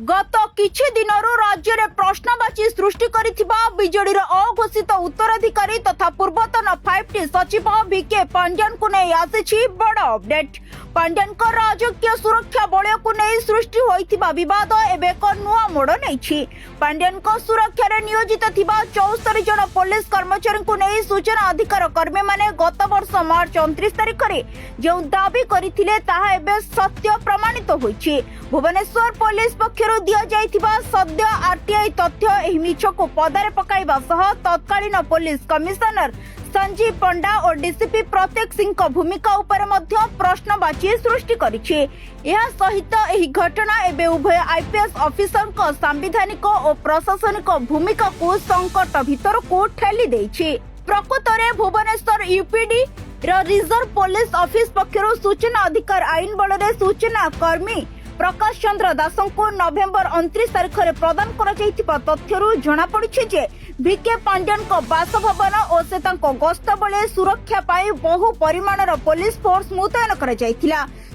गत किछि दिनरु राज्य में प्रश्नवाची सृष्टि करिथिबा बिजेडी अघोषित उत्तराधिकारी तथा पूर्वतन 5T सचिव वीके पांड्यान को नहीं आसी बड़ अपडेट। पांड्यान को राजकीय सुरक्षा बलय को नहीं सृष्टि होइथिबा विवाद एबे एक नुआ मोड़ नहीं। पांड्यान को सुरक्षा रे नियोजित थिबा 74 जन पुलिस कर्मचारी को नहीं सूचना अधिकार कर्मी माने गत वर्ष मार्च 29 तारिख रे जो दाबी करिथिले ताहा एबे सत्य प्रमाणित होइछि। भुवनेश्वर पुलिस पक्षरु दिया जाइथिबा सद्य आरटीआई तथ्य एही मिछ को पदारे पकाइबा सह तत्कालीन पुलिस कमिशनर संजीव पंडा और डीसीपी प्रत्येक सिंह को भूमिका उपरे मध्य प्रश्नवाची सृष्टि करिछि। यह सहित एही घटना एबे उभय आईपीएस ऑफिसर को संवैधानिक और प्रशासनिक भूमिका को संकट भीतर को ठेली देछि। प्रकृतरे Bhubaneswar UPD reserve police office पक्षरु सूचना अधिकार आईन बलरे सूचना कर्मी प्रकाश चंद्र दास को नवेम्बर 29 तारिख में प्रदान कर तथ्य जना पड़ी जे वीके पांड्यान को बासभवन और से गस्त बेले सुरक्षा पाई बहु परिमाणर पुलिस फोर्स मुतयन कर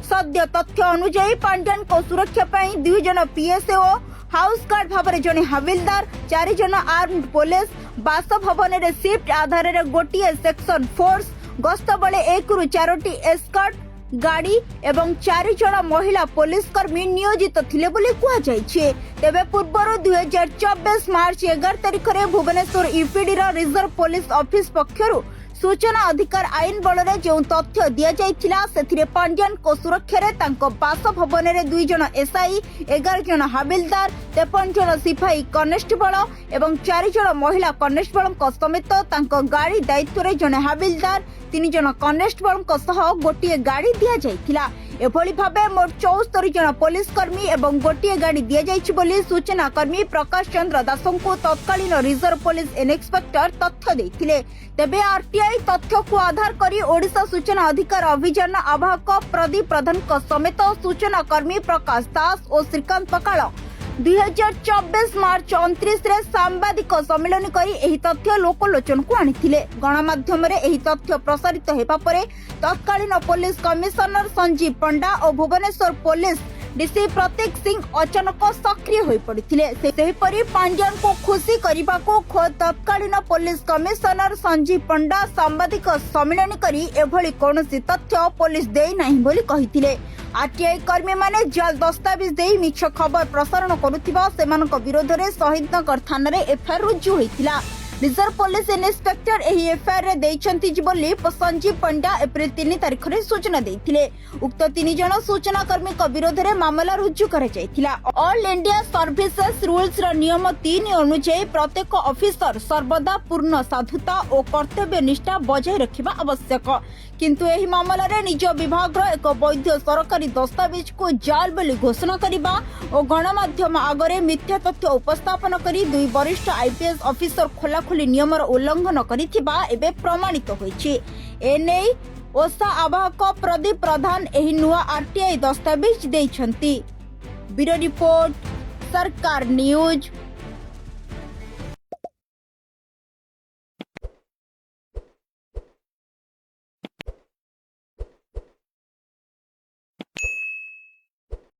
सद्य तथ्य अनुजाई पांड्यान को सुरक्षा पाई 2 जन पीएसओ हाउस गार्ड भाव में जड़े हविलदार 4 जन आर्म्ड पुलिस बासभवन में शिफ्ट आधार में गोटे सेक्शन फोर्स गस्त बेले 1 ରୁ 4टी एस्कॉर्ट गाड़ी एवं 4 जन महिला पुलिस कर्मी नियोजित थिले बोली कुआ जाइछे। तेबे पूर्वर 2024 मार्च 11 तारिख रे Bhubaneswar UPD reserve police office पक्षरु सूचना अधिकार आईन बलरे जो तथ्य दिया जाइथिला सेथिरे पांड्यान को सुरक्षा रे तांको बासभवन रे 2 जन एसआई 11 जन हविलदार 53 जन सिपाही कनेस्टेबल एवं 4 जन महिला कनेस्टेबल को समेत तांको गाड़ी दायित्व रे जने हविलदार 3 जन कनेस्टेबल को सह गोटे गाड़ी दिया जाइथिला। एभली भाबे मोट 74 जन पुलिस कर्मी एवं गोटे गाड़ी दिया जाइछि बोली सूचना कर्मी प्रकाश चंद्र दास को तत्कालीन रिजर्व पुलिस इन्स्पेक्टर तथ्य देथिले। तेबे आरटीआई तथ्य को आधार करी ओडिशा सूचना अधिकार अभियान आवाहक प्रदीप प्रधान को समेत सूचना कर्मी प्रकाश दास और श्रीकांत पकाळ 2024 मार्च 29 रे सांबादिक सम्मेलन करी एही तथ्य लोकलोचन को आनिथिले। गणमाध्यम रे एही तथ्य प्रसारित हेबा परे तत्कालीन पुलिस कमिशनर संजीव पंडा और भुवनेश्वर पुलिस डीसी प्रत्येक सिंह अचानक सक्रिय होई पड़िथिले। सेहिपरि पांड्यान को खुशी करबा को खोद तत्कालीन पुलिस कमिशनर संजीव पंडा सांबादिक सम्मेलन करी एभली कोनोसी तथ्य पुलिस देई नाही बोली कहिथिले। आरटीआई कर्मी माने जाल दस्तावेज देई मिछ खबर प्रसारण करुथिबा सेमानक विरोध रे शहीदनगर थाना रे एफआईआर रुजु होइतिला। रिजर्व पुलिस इन्स्पेक्टर एही एफआईआर रे दैछंती बोली संजीव पंडा एप्रिल 3 तारिख रे सूचना देथिले। उक्त 3 जन सूचना कर्मी को विरोध रे मामला रुजु करा जायथिला। ऑल इंडिया सर्विसेज रूल्स रो नियम 3 अनुसार प्रत्येक ऑफिसर सर्वदा पूर्ण साधुता और कर्तव्य निष्ठा बजाय रखिबा आवश्यक। किंतु एही मामला रे निज विभाग रो एक वैध सरकारी दस्तावेज को जाल बोली घोषणा करिबा और गणमाध्यम आगरे मिथ्या तथ्य उपस्थापन करी 2 वरिष्ठ आईपीएस ऑफिसर खोलाखोली नियमर उल्लंघन करिथिबा एबे प्रमाणित होइछि। एने ओसा आवाहक प्रदीप प्रधान एही नुआ आरटीआई दस्तावेज दैछंती। ब्यूरो रिपोर्ट सरकार न्यूज।